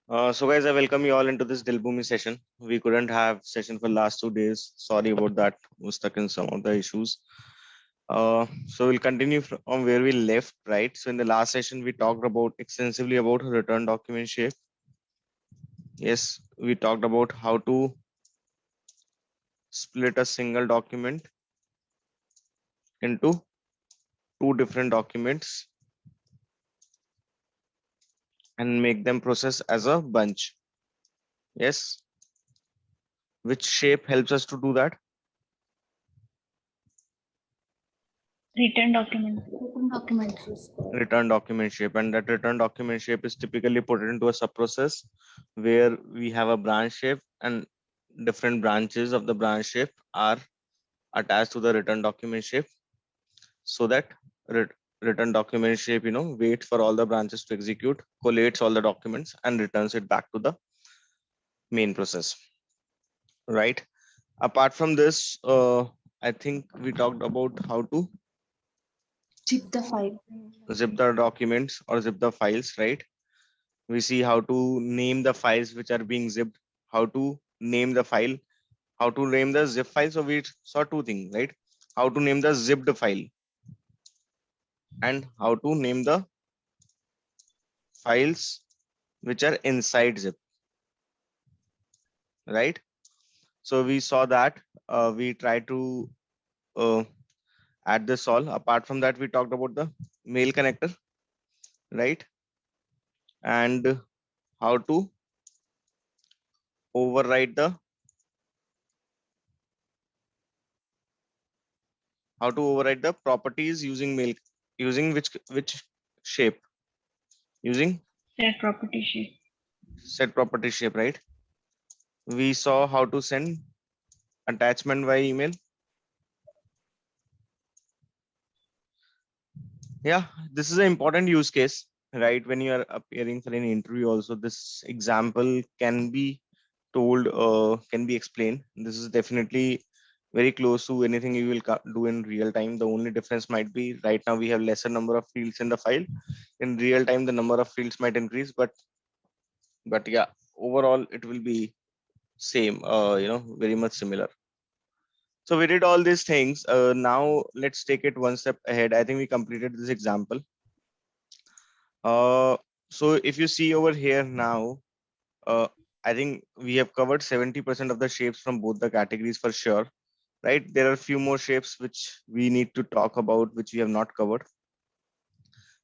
So guys, I welcome you all into this Dell Boomi session. We couldn't have session for last 2 days. Sorry about that. Was stuck in some of the issues. So we'll continue from where we left, right? So in the last session, we talked about extensively about return document shape. Yes, we talked about how to split a single document into two different documents and make them process as a bunch. Yes, which shape helps us to do that? Return documents. Return document shape, and that return document shape is typically put into a subprocess where we have a branch shape and different branches of the branch shape are attached to the return document shape, so that return document shape waits for all the branches to execute, collates all the documents and returns it back to the main process, right? Apart from this, I think we talked about how to Zip the file. zip the documents or zip the files, right? We see how to name the files which are being zipped, how to name the file, how to name the zip file. So we saw two things, right? How to name the zipped file and how to name the files which are inside zip, right? So we saw that. We try to uh, add this all. Apart from that, we talked about the mail connector, right? And how to override the properties using mail, using which shape, using Set property shape. set property shape, right? We saw how to send attachment via email. Yeah, this is an important use case, right? When you are appearing for an interview also, this example can be told, can be explained. This is definitely very close to anything you will do in real time. The only difference might be right now we have lesser number of fields in the file. In real time, the number of fields might increase, but yeah, overall it will be same, very much similar. So we did all these things. Now let's take it one step ahead. I think we completed this example. Uh, so if you see over here now, uh, I think we have covered 70% of the shapes from both the categories for sure, right? There are a few more shapes which we need to talk about, which we have not covered.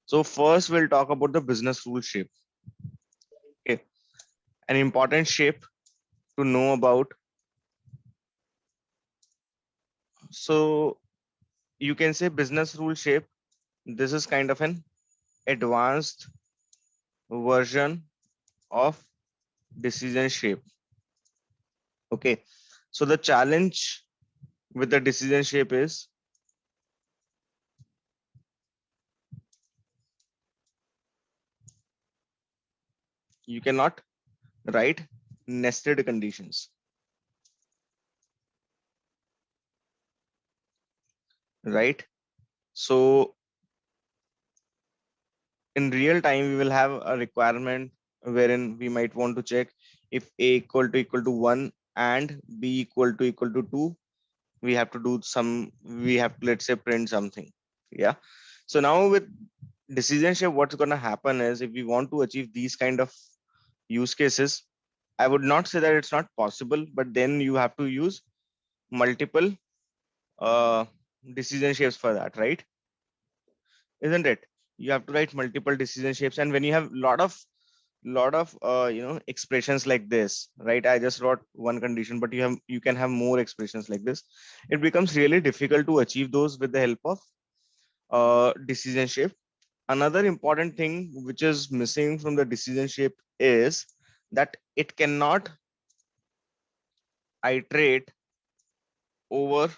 So first we'll talk about the business rule shape. Okay, an important shape to know about. So you can say business rule shape. This is kind of an advanced version of decision shape. Okay, so the challenge with the decision shape is you cannot write nested conditions, right? So in real time, we will have a requirement wherein we might want to check if a equal to 1 and b equal to 2. We have to do some, we have to, let's say, print something. Yeah. So now with decision shape, what's going to happen is if we want to achieve these kind of use cases, I would not say that it's not possible, but then you have to use multiple uh, decision shapes for that, right? Isn't it? You have to write multiple decision shapes, and when you have lot of expressions like this, right? I just wrote one condition, but you can have more expressions like this. It becomes really difficult to achieve those with the help of decision shape. Another important thing which is missing from the decision shape is that it cannot iterate over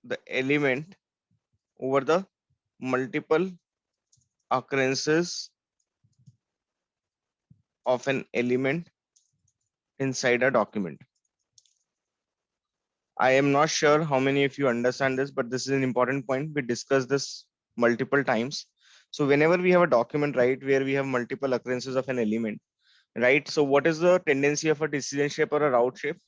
the element, over the multiple occurrences of an element inside a document. I am not sure how many of you understand this, but this is an important point. We discussed this multiple times. So whenever we have a document, right, where we have multiple occurrences of an element, right? So what is the tendency of a decision shape or a route shape?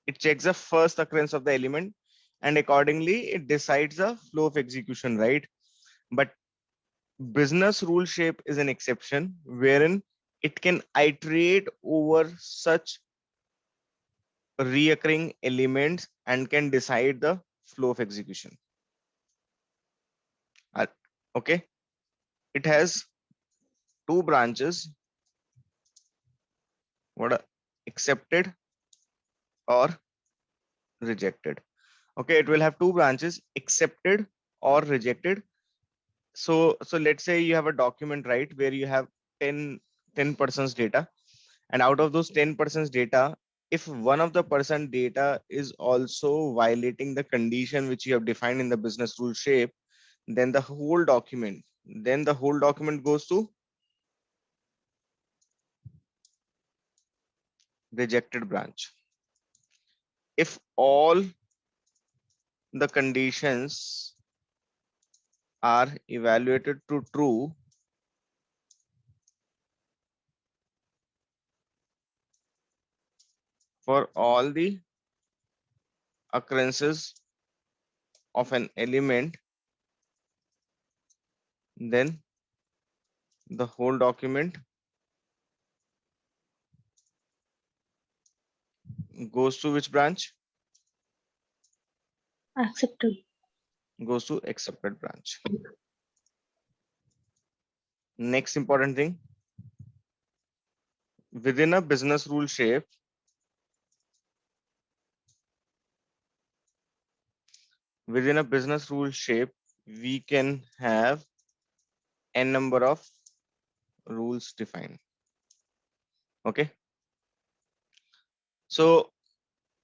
It checks the first occurrence of the element and accordingly it decides the flow of execution, right? But business rule shape is an exception wherein it can iterate over such reoccurring elements and can decide the flow of execution. Uh, Okay, it has two branches. What are accepted or rejected? Okay, it will have two branches, accepted or rejected. So let's say you have a document, right, where you have 10 persons data, and out of those 10 persons data, if one of the person data is also violating the condition which you have defined in the business rule shape, then the whole document goes to rejected branch. If all the conditions are evaluated to true, for all the occurrences of an element, then the whole document goes to which branch? Accepted. Goes to accepted branch. Next important thing, within a business rule shape, we can have n number of rules defined. Okay, so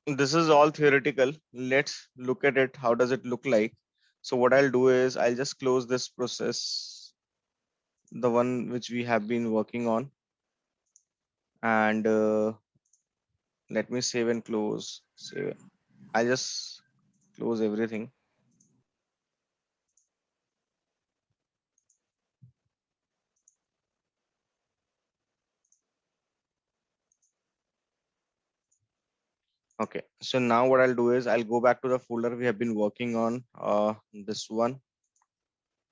this is all theoretical. Let's look at it. How does it look like? So what I'll do is I'll just close this process, the one which we have been working on, and let me save and close. Save. I'll just close everything. Okay, so now what I'll do is I'll go back to the folder we have been working on, this one.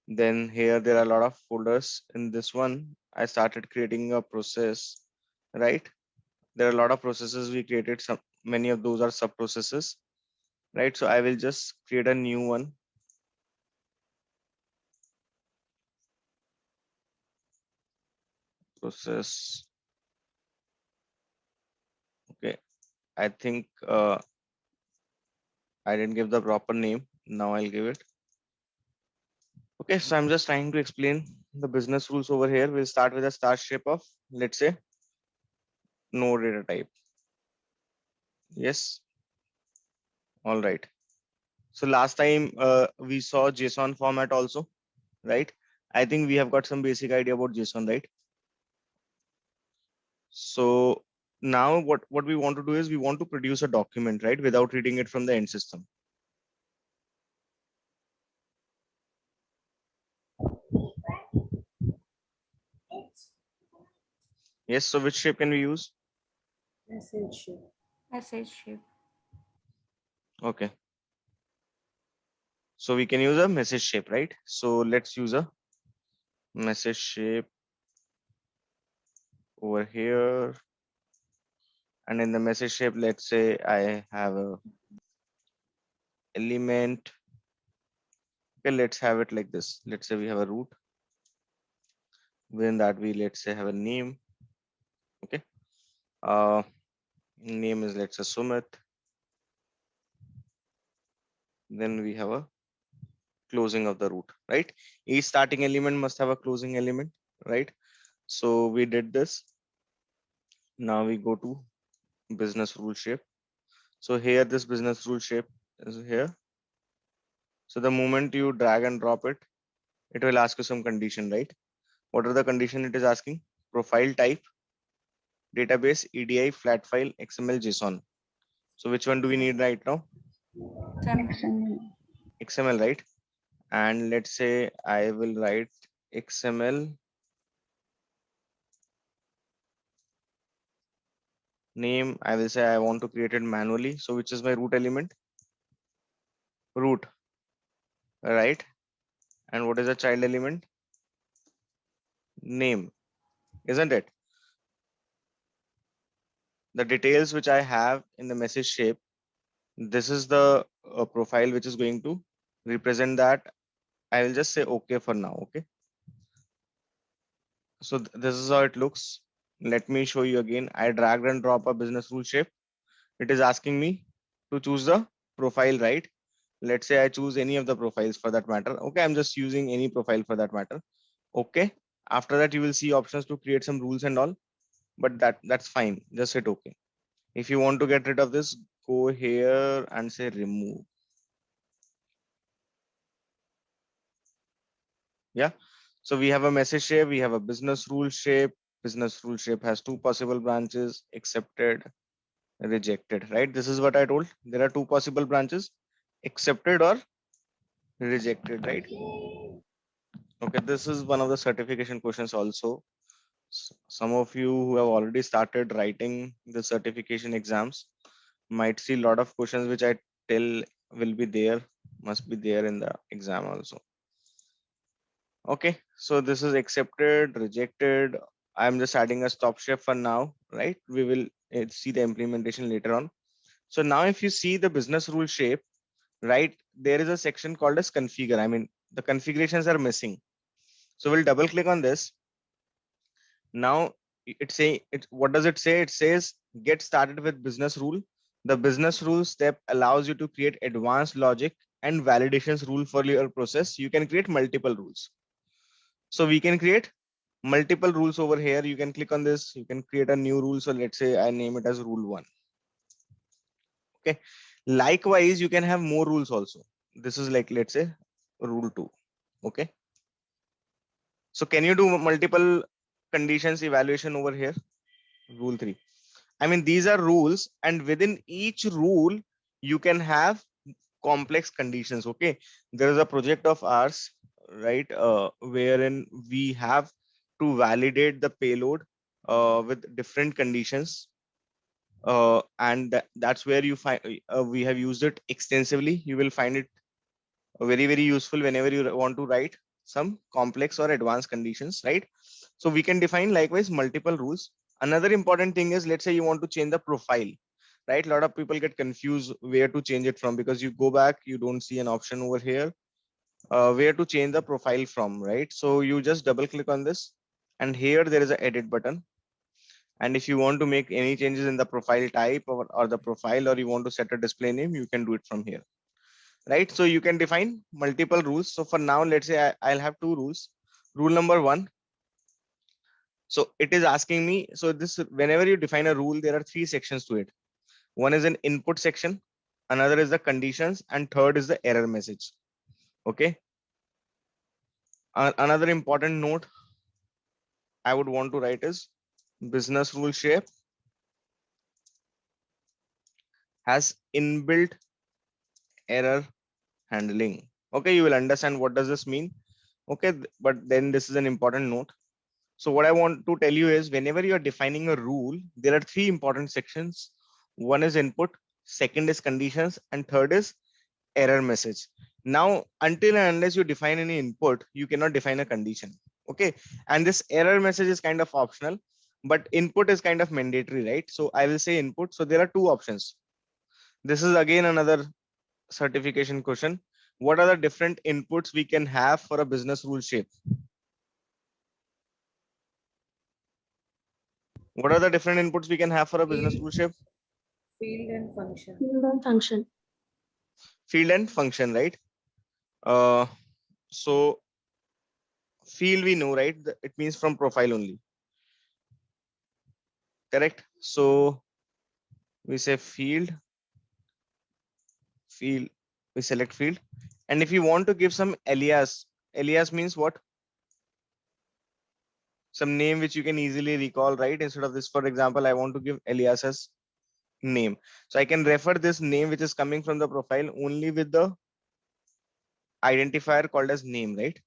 Then here there are a lot of folders. In this one, I started creating a process, right? There are a lot of processes we created. Some many of those are sub processes, right? So I will just create a new one. Process. Okay, I think I didn't give the proper name. Now I'll give it. Okay, so I'm just trying to explain the business rules over here. We'll start with a start shape of, let's say, no data type. Yes. All right. So last time we saw JSON format also, right? I think we have got some basic idea about JSON, right? So now what we want to do is we want to produce a document, right? Without reading it from the end system. Yes. So which shape can we use? Message shape. Message shape. Okay. So we can use a message shape, right? So let's use a message shape over here. And in the message shape, let's say I have a element. Okay, let's have it like this. Let's say we have a root. Within that we, let's say, have a name. Okay. Name is, let's say, Sumit. Then we have a closing of the root, right? Each starting element must have a closing element, right? So we did this. Now we go to business rule shape. So here this business rule shape is here. So the moment you drag and drop it, it will ask you some condition, right? What are the condition it is asking? Profile type, database, EDI, flat file, XML, JSON. So which one do we need right now? XML. XML, right? And let's say I will write XML name. I will say I want to create it manually. So which is my root element? Root, right? And what is the child element? Name, isn't it? The details which I have in the message shape, this is the profile which is going to represent that. I will just say okay for now. Okay. So this is how it looks. Let me show you again. I dragged and drop a business rule shape. It is asking me to choose the profile, right? Let's say I choose any of the profiles for that matter. Okay, I'm just using any profile for that matter. Okay. After that, you will see options to create some rules and all, but that's fine. Just hit okay. If you want to get rid of this, go here and say remove. Yeah. So we have a message shape, we have a business rule shape. Business rule shape has two possible branches: accepted, rejected, right? This is what I told. There are two possible branches: accepted or rejected, right? Okay, this is one of the certification questions also. Some of you who have already started writing the certification exams might see a lot of questions which I tell will be there, must be there in the exam also. Okay, so this is accepted, rejected. I'm just adding a stop shape for now, right? We will see the implementation later on. So now if you see the business rule shape, right, there is a section called as configure. I mean, the configurations are missing. So we'll double click on this. Now what does it say? It says get started with business rule. The business rule step allows you to create advanced logic and validations rule for your process. You can create multiple rules. So we can create multiple rules over here. You can click on this. You can create a new rule. So let's say I name it as rule 1. Okay. Likewise, you can have more rules also. This is like, let's say rule 2. Okay. So can you do multiple conditions evaluation over here? Rule 3. I mean, these are rules, and within each rule, you can have complex conditions. Okay. There is a project of ours, right? Wherein we have to validate the payload with different conditions. And that's where you find we have used it extensively. You will find it very, very useful whenever you want to write some complex or advanced conditions, right? So we can define likewise multiple rules. Another important thing is, let's say you want to change the profile, right? A lot of people get confused where to change it from, because you go back, you don't see an option over here where to change the profile from, right? So you just double click on this, and here there is an edit button. And if you want to make any changes in the profile type or the profile, or you want to set a display name, you can do it from here, right? So you can define multiple rules. So for now, let's say I'll have two rules. Rule number 1. So it is asking me, so this, whenever you define a rule, there are 3 sections to it. One is an input section, another is the conditions, and third is the error message. Okay. Another important note I would want to write is business rule shape has inbuilt error handling. Okay, you will understand what does this mean. Okay, but then this is an important note. So what I want to tell you is, whenever you are defining a rule, there are 3 important sections. One is input, second is conditions, and third is error message. Now, until and unless you define any input, you cannot define a condition. Okay, and this error message is kind of optional, but input is kind of mandatory, right? So I will say input. So there are 2 options. This is again another certification question. What are the different inputs we can have for a business rule shape? What are the different inputs we can have for a business rule shape? Field and function. Field and function. Field and function, right? Uh, so field we know, right? It means from profile only. Correct. So we say field, we select field. And if you want to give some alias means what? Some name which you can easily recall, right? Instead of this, for example, I want to give alias as name. So I can refer this name which is coming from the profile only with the identifier called as name, right?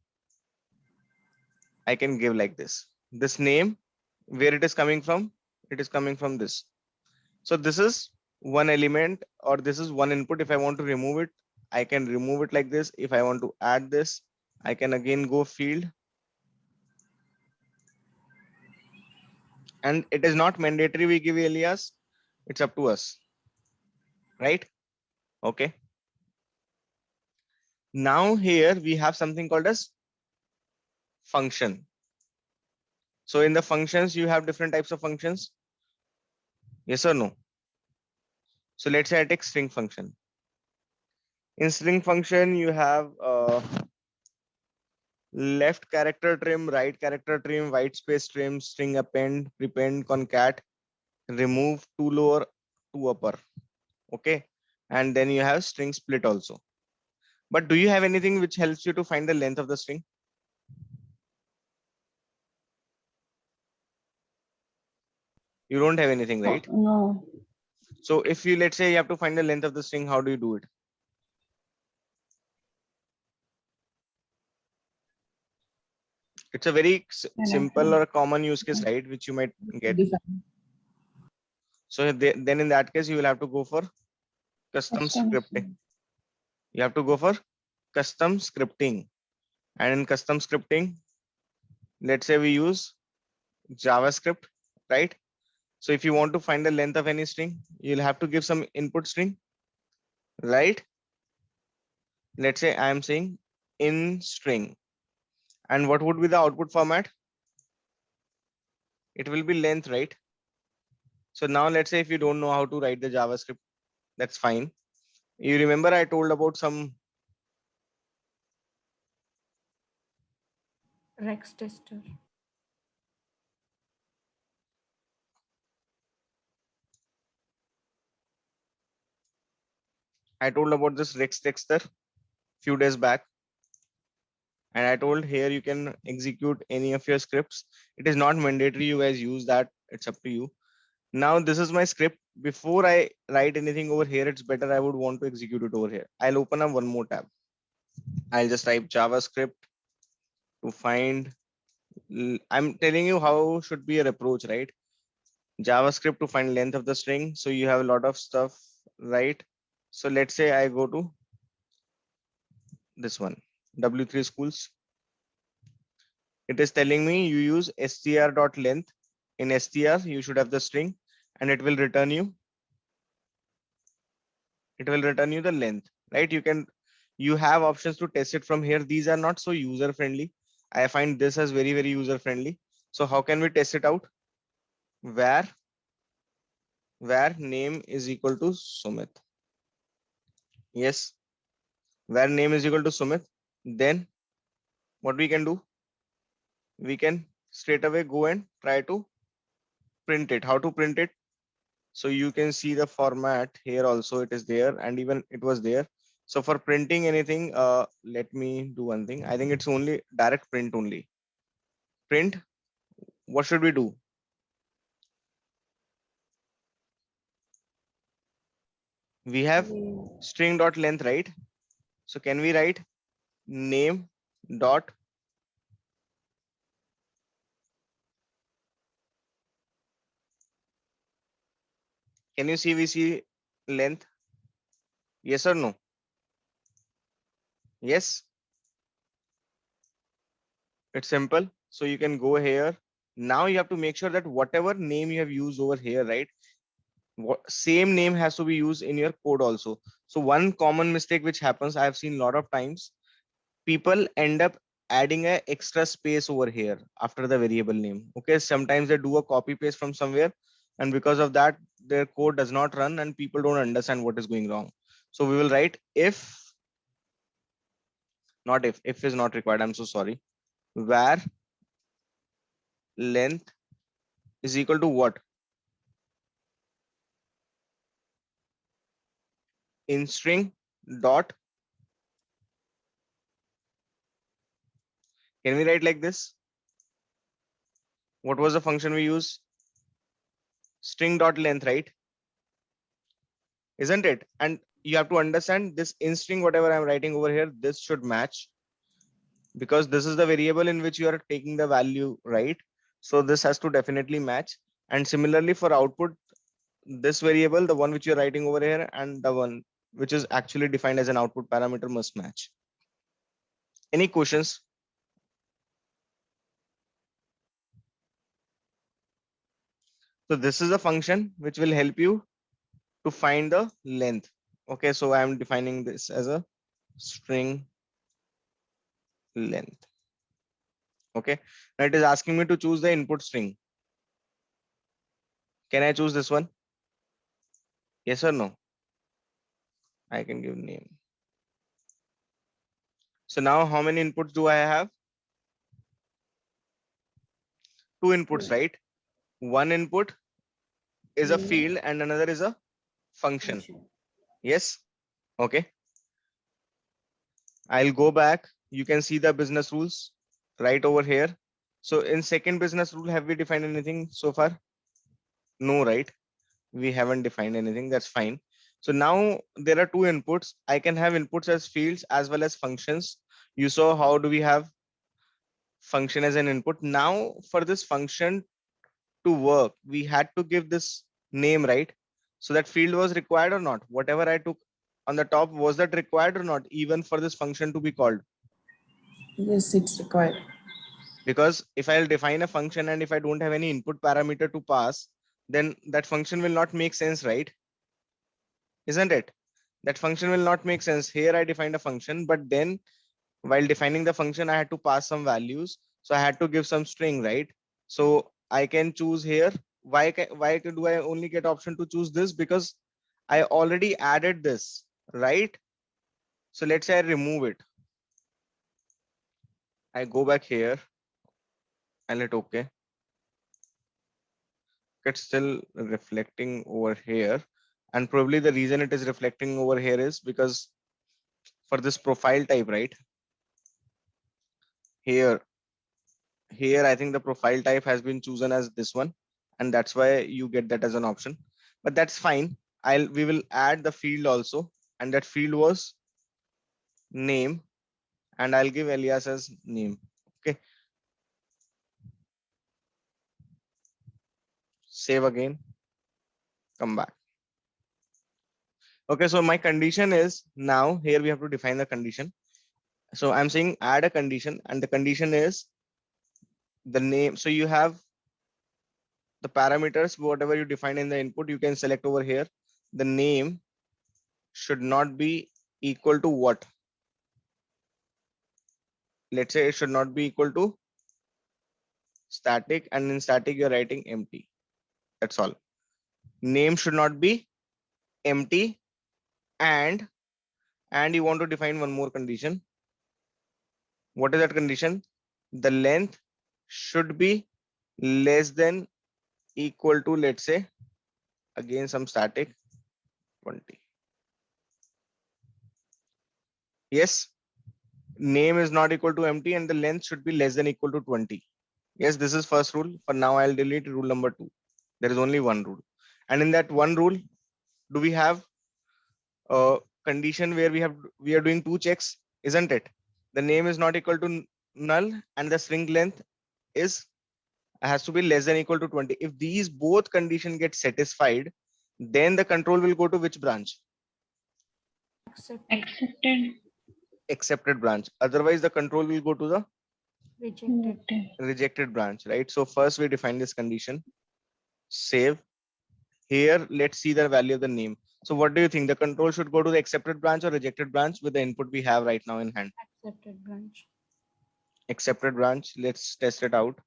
I can give like this name, where it is coming from, it is coming from this. So this is one element, or this is one input. If I want to remove it, I can remove it like this. If I want to add this, I can again go field, and it is not mandatory we give alias. It's up to us, right? Okay. Now here we have something called as function. So in the functions, you have different types of functions. Yes or no? So let's say I take string function. In string function, you have left character trim, right character trim, white space trim, string append, prepend, concat, remove, to lower, to upper. Okay. And then you have string split also. But do you have anything which helps you to find the length of the string? You don't have anything, right? No. So if you, let's say you have to find the length of the string, how do you do it? It's a very And I simple or a common use case, right? Which you might get. define So then in that case, you will have to go for custom scripting. You have to go for custom scripting. And in custom scripting, let's say we use JavaScript, right? So if you want to find the length of any string, you'll have to give some input string, right? Let's say I am saying in string. And what would be the output format? It will be length, right? So now let's say if you don't know how to write the JavaScript, that's fine. You remember I told about some Rex tester. I told about this Rex texter few days back. And I told here you can execute any of your scripts. It is not mandatory you guys use that. It's up to you. Now this is my script. Before I write anything over here, it's better I would want to execute it over here. I'll open up one more tab. I'll just type JavaScript to find. I'm telling you how should be your approach, right? JavaScript to find length of the string. So you have a lot of stuff, right? So let's say I go to this one, W3 schools. It is telling me you use str.length. In str, you should have the string, and it will return you the length, right? You have options to test it from here. These are not so user friendly. I find this as very, very user friendly. So how can we test it out? Where name is equal to Sumit. Yes, where name is equal to Sumit. Then what we can do? We can straight away go and try to print it. How to print it? So you can see the format here also, it is there, and even it was there. So for printing anything, let me do one thing. I think it's only direct print only. Print, what should we do? We have string dot length, right? So can we write name dot can you see we see length? Yes or no? Yes, it's simple. So you can go here. Now you have to make sure that whatever name you have used over here, right? Same name has to be used in your code also. So one common mistake which happens, I have seen a lot of times, people end up adding a extra space over here after the variable name. Okay, sometimes they do a copy paste from somewhere, and because of that their code does not run and people don't understand what is going wrong. So we will write if, not if is not required, I'm so sorry. Where length is equal to what? In string dot, can we write like this? What was the function we use? String dot length, right? Isn't it? And you have to understand this in string, whatever I'm writing over here, this should match because this is the variable in which you are taking the value, right? So this has to definitely match. And similarly for output, this variable, the one which you're writing over here, and the one which is actually defined as an output parameter must match. Any questions? So this is a function which will help you to find the length. Okay, so I'm defining this as a string length. Okay, now it is asking me to choose the input string. Can I choose this one? Yes or no? I can give name. So now how many inputs do I have? Two inputs, Two. right? One input is a Name. field and another is a function. Function. Yes. Okay. I'll go back. You can see the business rules right over here. So in second business rule, have we defined anything so far? No, right? We haven't defined anything. That's fine. So now there are two inputs. I can have inputs as fields as well as functions. You saw how do we have function as an input. Now for this function to work, we had to give this name, right? So that field was required or not? Whatever I took on the top, was that required or not, even for this function to be called? Yes, it's required. Because if I'll define a function and if I don't have any input parameter to pass, then that function will not make sense, right? Isn't it? That function will not make sense. Here I defined a function, but then while defining the function, I had to pass some values. So I had to give some string, right? So I can choose here. Why do I only get option to choose this? Because I already added this, right? So let's say I remove it. I go back here and let okay. It's still reflecting over here. And probably the reason it is reflecting over here is because for this profile type, right? Here, I think the profile type has been chosen as this one, and that's why you get that as an option. But that's fine. We will add the field also, and that field was name, and I'll give alias as name. Okay, save again, come back. Okay, so my condition is now here we have to define the condition. So I'm saying add a condition, and the condition is the name. So you have the parameters, whatever you define in the input, you can select over here. The name should not be equal to what? Let's say it should not be equal to static, and in static you're writing empty. That's all. Name should not be empty, and you want to define one more condition. What is that condition? The length should be less than equal to, let's say, again some static 20. Yes, name is not equal to empty and the length should be less than equal to 20. Yes, this is first rule. For now, I'll delete rule number 2. There is only one rule. And in that one rule, do we have a condition where we are doing two checks, isn't it? The name is not equal to null and the string length is has to be less than equal to 20. If these both condition get satisfied, then the control will go to which branch? Accepted. Accepted branch. Otherwise, the control will go to the Rejected. rejected branch, right? So first we define this condition, save. Here, let's see the value of the name. So what do you think? The control should go to the accepted branch or rejected branch with the input we have right now in hand? Accepted branch. Accepted branch. Let's test it out.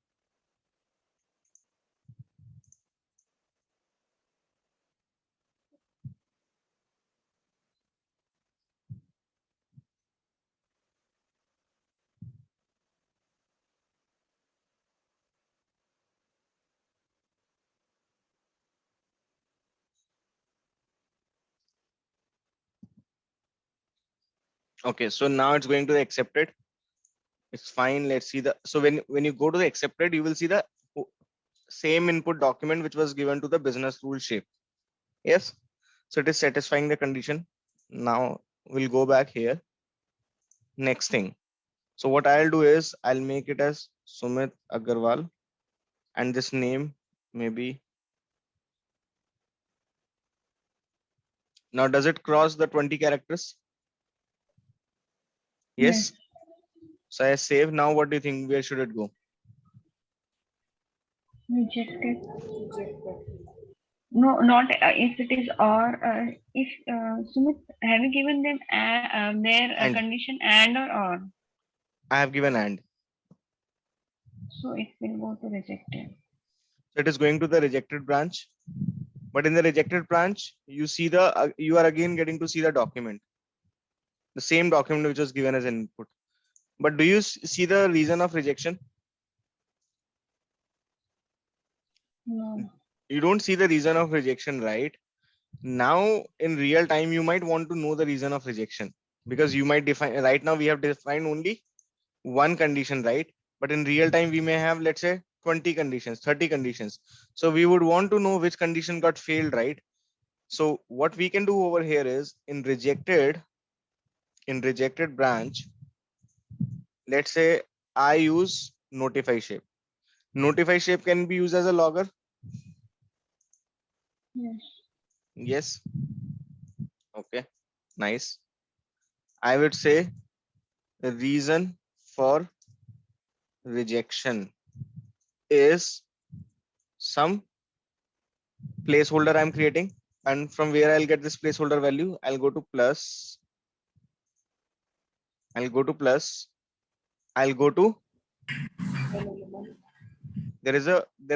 Okay, so now it's going to the accepted. It's fine. Let's see the, so when you go to the accepted, you will see the same input document which was given to the business rule shape. Yes. So it is satisfying the condition. Now we'll go back here. Next thing. So what I'll do is I'll make it as Sumit Agarwal, and this name maybe. Now, does it cross the 20 characters? Yes. So I save. Now, what do you think? Where should it go? Rejected. No, not if it is or if Sumit, have you given them their And condition and or? I have given and. So it will go to rejected. So it is going to the rejected branch. But in the rejected branch, you see you are again getting to see the document, the same document which was given as an input. But do you see the reason of rejection? No. You don't see the reason of rejection, right? Now, in real time, you might want to know the reason of rejection, because you might define, right now we have defined only one condition, right? But in real time, we may have, let's say, 20 conditions, 30 conditions. So we would want to know which condition got failed, right? So what we can do over here is in rejected branch, let's say I use notify shape. Notify shape can be used as a logger. Yes. Yes. Okay. Nice. I would say the reason for rejection is some placeholder I'm creating, and from where I'll get this placeholder value, I'll go to plus, I'll go to plus, I'll go to, there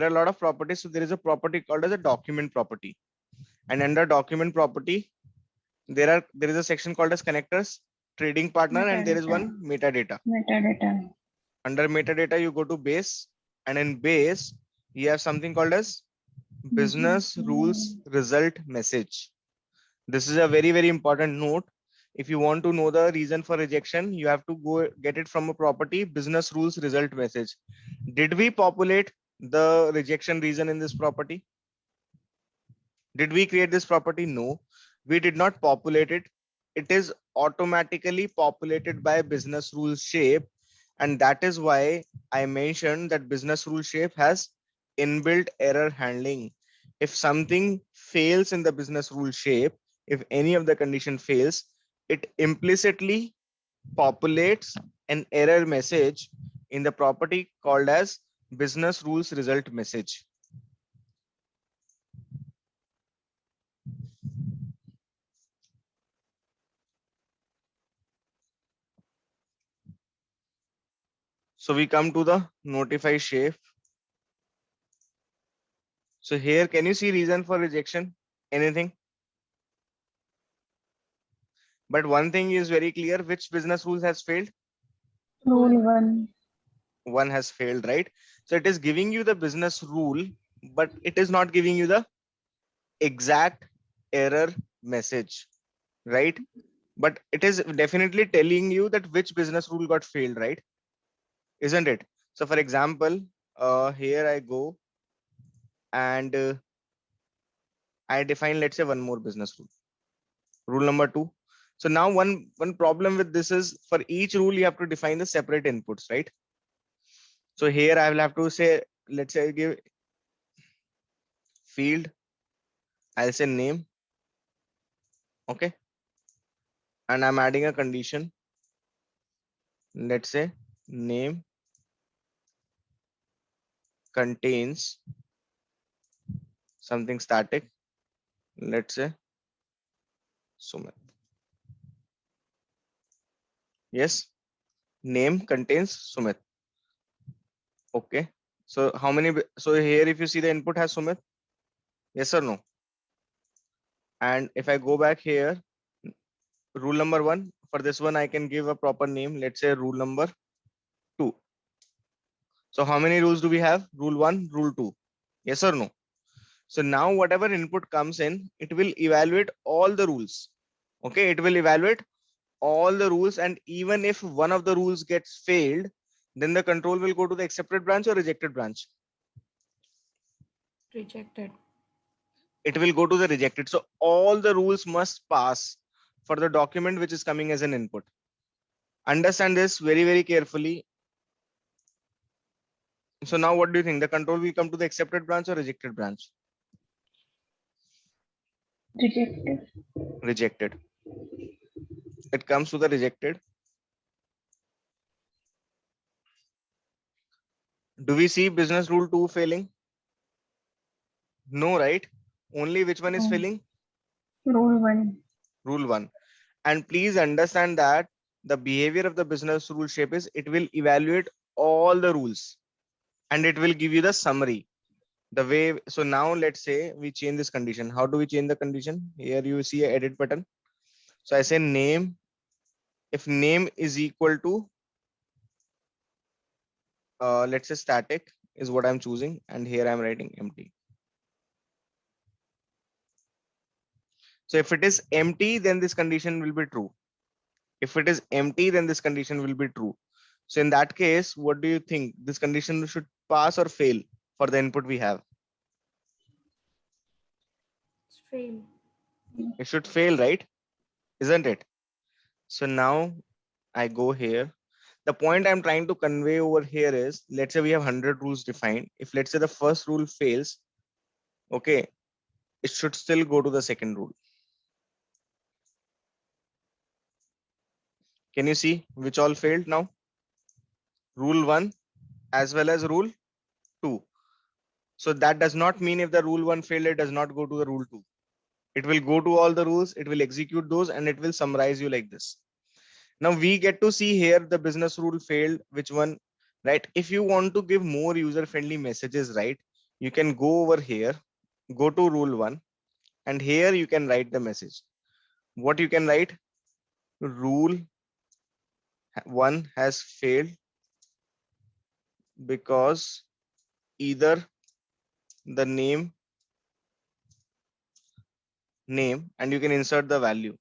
are a lot of properties. So there is a property called as a document property, and under document property, there is a section called as connectors, trading partner, and there is one metadata. Metadata. Under metadata, you go to base, and in base, you have something called as business rules result message. This is a very, very important note. If you want to know the reason for rejection, you have to go get it from a property, business rules result message. Did we populate the rejection reason in this property? Did we create this property? No, we did not populate it. It is automatically populated by business rule shape. And that is why I mentioned that business rule shape has inbuilt error handling. If something fails in the business rule shape, if any of the condition fails, it implicitly populates an error message in the property called as business rules result message. So we come to the notify shape. So here, can you see reason for rejection? Anything? But one thing is very clear, which business rules has failed? Rule 1. One has failed, right? So it is giving you the business rule, but it is not giving you the exact error message, right? But it is definitely telling you that which business rule got failed, right? Isn't it? So for example, here I go and I define, let's say, one more business rule. Rule number 2. So now one problem with this is, for each rule you have to define the separate inputs, right? So here I will have to say, let's say I give field, I'll say name. Okay. And I'm adding a condition. Let's say name contains something static. Let's say Sumit. Yes. Name contains Sumit. Okay. So how many, so here if you see the input has Sumit, yes or no? And if I go back here, rule number 1, for this one, I can give a proper name. Let's say rule number 2. So how many rules do we have? Rule 1, rule 2. Yes or no? So now whatever input comes in, it will evaluate all the rules. Okay. It will evaluate all the rules. And even if one of the rules gets failed, then the control will go to the accepted branch or rejected branch. Rejected. It will go to the rejected. So all the rules must pass for the document which is coming as an input. Understand this very, very carefully. So now what do you think? The control will come to the accepted branch or rejected branch? Rejected. Rejected. It comes to the rejected. Do we see business rule 2 failing? No, right? Only which one is failing? Rule 1. Rule 1. And please understand that the behavior of the business rule shape is it will evaluate all the rules and it will give you the summary. The way, so now let's say we change this condition. How do we change the condition? Here you see a edit button. So I say name. If name is equal to, let's say static is what I'm choosing. And here I'm writing empty. So if it is empty, then this condition will be true. If it is empty, then this condition will be true. So in that case, what do you think? This condition should pass or fail for the input we have? It's fail. It should fail, right? Isn't it? So now I go here. The point I'm trying to convey over here is, let's say we have 100 rules defined. If let's say the first rule fails, okay, it should still go to the second rule. Can you see which all failed now? Rule 1 as well as rule 2. So that does not mean if the rule 1 failed, it does not go to the rule 2. It will go to all the rules, it will execute those, and it will summarize you like this. Now we get to see here the business rule failed, which one, right? If you want to give more user-friendly messages, right, you can go over here, go to rule 1, and here you can write the message. What you can write? Rule 1 has failed because either the name, and you can insert the value.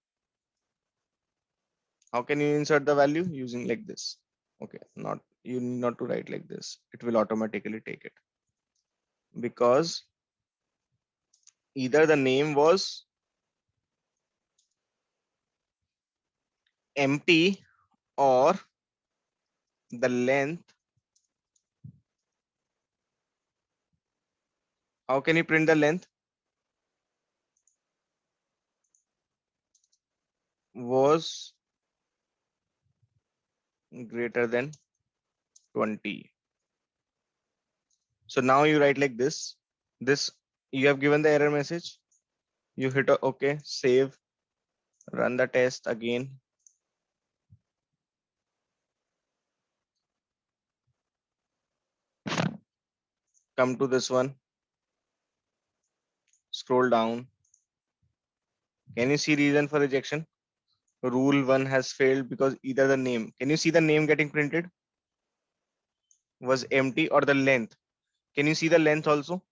How can you insert the value? Using like this. Okay, not, you need not to write like this. It will automatically take it. Because either the name was empty or the length. How can you print the length? Was greater than 20. So now you write like this. This, you have given the error message. You hit OK, save, run the test again. Come to this one. Scroll down. Can you see reason for rejection? Rule 1 has failed because either the name, can you see the name getting printed? Was empty, or the length. Can you see the length also?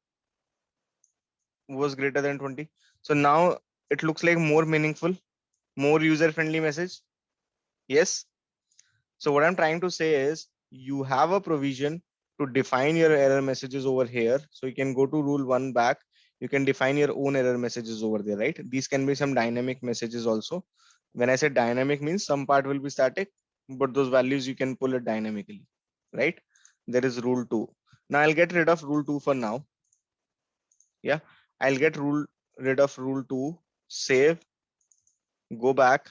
Was greater than 20. So now it looks like more meaningful, more user-friendly message. Yes. So what I'm trying to say is you have a provision to define your error messages over here. So you can go to rule 1 back. You can define your own error messages over there, right? These can be some dynamic messages also. When I say dynamic means some part will be static, but those values you can pull it dynamically, right? There is rule 2. Now I'll get rid of rule 2 for now. Yeah, I'll get rid of rule 2, save, go back.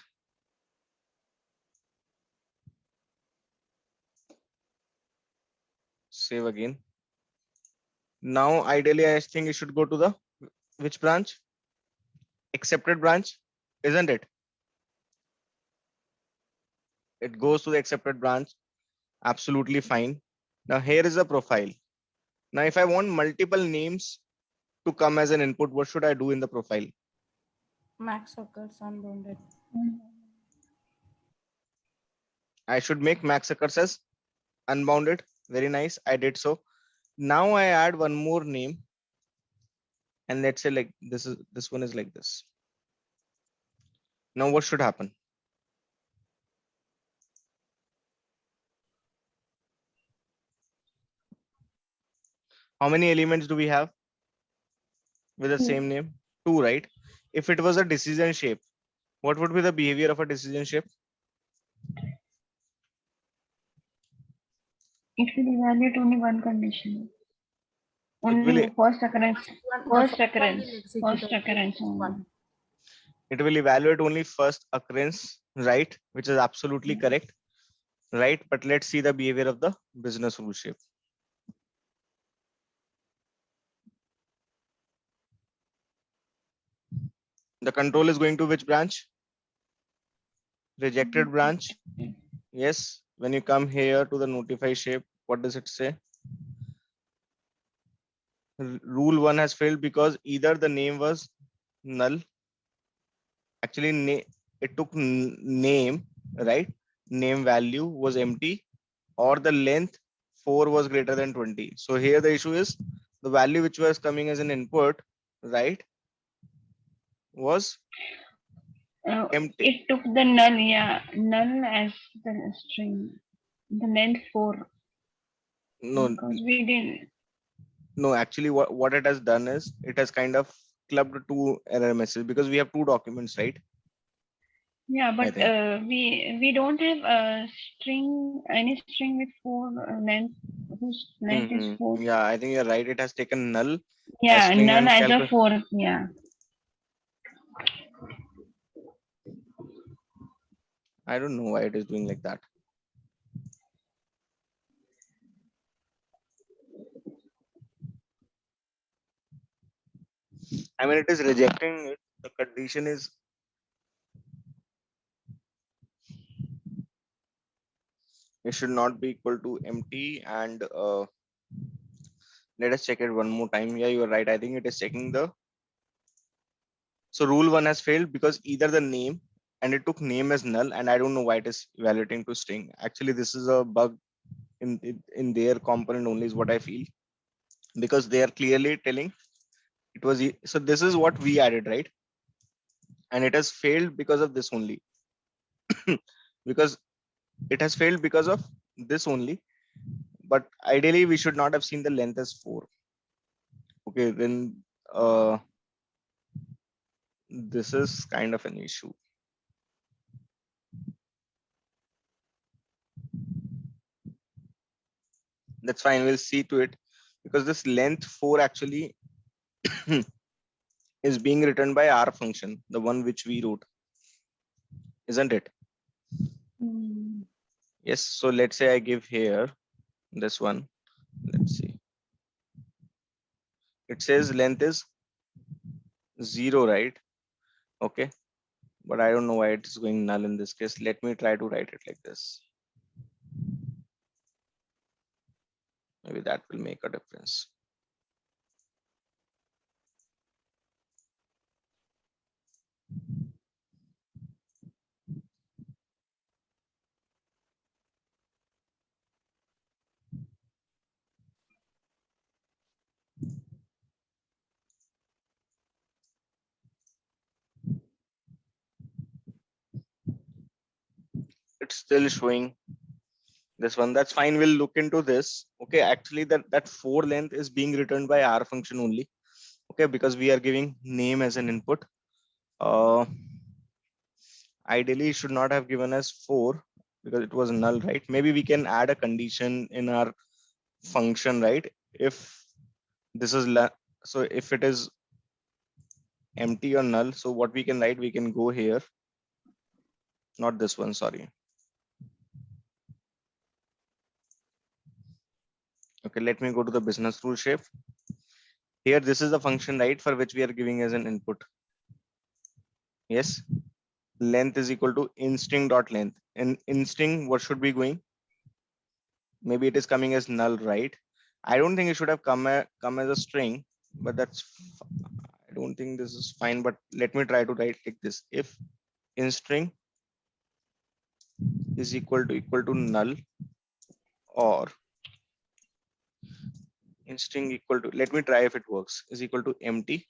Save again. Now ideally I think it should go to the which branch? Accepted branch, isn't it? It goes to the accepted branch. Absolutely fine. Now here is the profile. Now if I want multiple names to come as an input, what should I do in the profile? Max occurs unbounded. I should make max occurs as unbounded. Very nice. I did so. Now I add one more name. And let's say like this one is like this. Now what should happen? How many elements do we have with the same name? 2, right? If it was a decision shape, what would be the behavior of a decision shape? It will evaluate only one condition. It will Only first occurrence. The First first one occurrence. will execute First on occurrence one. only. it will evaluate only first occurrence, right? Which is absolutely correct, right? But let's see the behavior of the business rule shape. The control is going to which branch? Rejected branch. Yes. When you come here to the notify shape, what does it say? Rule 1 has failed because either the name was null. Actually, it took name, right? Name value was empty, or the length 4 was greater than 20. So here the issue is the value which was coming as an input, right, was empty. It took the null, yeah, null as the string, the length 4, No, because we didn't. no, actually what it has done is it has kind of clubbed two error messages because we have two documents, right? Yeah, I but think. we don't have a string, any string with 4 length, whose length is 4. Yeah, I think you're right. It has taken null as Yeah, string null and as a calculate. 4. Yeah. I don't know why it is doing like that. I mean, it is rejecting it. The condition is it should not be equal to empty. And let us check it one more time. Yeah, you're right. I think it is checking the. So rule 1 has failed because either the name and it took name as null, and I don't know why it is evaluating to string. Actually, this is a bug in their component only is what I feel, because they are clearly telling it was so this is what we added, right? And it has failed because of this only. Because it has failed because of this only, but ideally we should not have seen the length as 4. Okay, then this is kind of an issue. That's fine, we'll see to it, because this length 4 actually is being written by our function, the one which we wrote, isn't it? Mm. Yes. So let's say I give here this one. Let's see. It says length is 0, right? Okay. But I don't know why it's going null in this case. Let me try to write it like this. Maybe that will make a difference. It's still showing this one. That's fine. We'll look into this. Okay. Actually, that 4 length is being returned by our function only. Okay. Because we are giving name as an input. Uh, Ideally, it should not have given us 4 because it was null, right? Maybe we can add a condition in our function, right? If this is so if it is empty or null, so what we can write, we can go here, not this one, sorry. Okay, let me go to the business rule shape. Here, this is the function, right, for which we are giving as an input. Yes, length is equal to in-string dot length. And in-string, what should be going? Maybe it is coming as null, right? I don't think it should have come as a string, but I don't think this is fine. But let me try to write like this: if in-string is equal to null, or in-string equal to, let me try if it works, is equal to empty,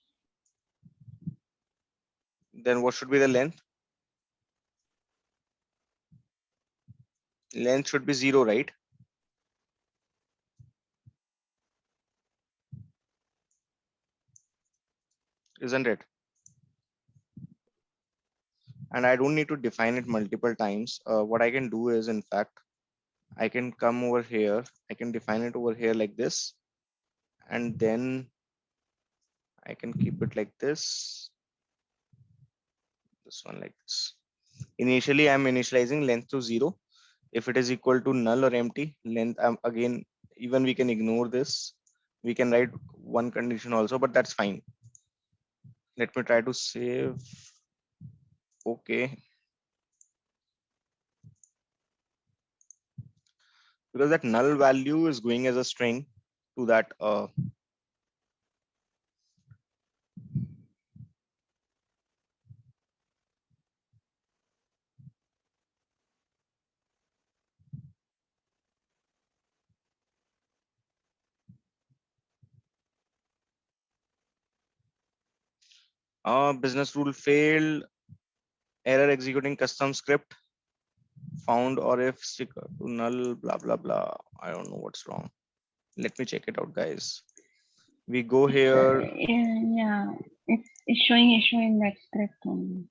then what should be the length? Length should be 0, right? Isn't it? And I don't need to define it multiple times. What I can do is, in fact, I can come over here. I can define it over here like this. And then I can keep it like this. This one like this. Initially, I'm initializing length to 0. If it is equal to null or empty, length, again, even we can ignore this. We can write one condition also, but that's fine. Let me try to save. Okay. Because that null value is going as a string to that business rule failed, error executing custom script, found or if sticker to null, blah blah blah. I don't know what's wrong. Let me check it out, guys. We go here. Yeah, it's showing issue in that script only.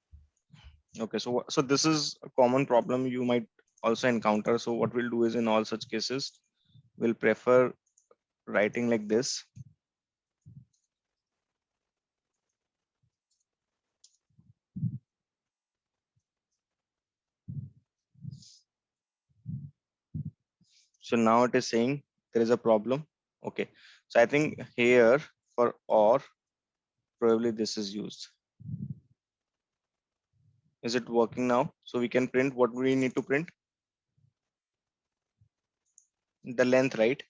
Okay, so this is a common problem you might also encounter. So what we'll do is in all such cases, we'll prefer writing like this. So now it is saying there is a problem. Okay, so I think here for or probably this is used. Is it working now? So we can print what we need to print. The length, right?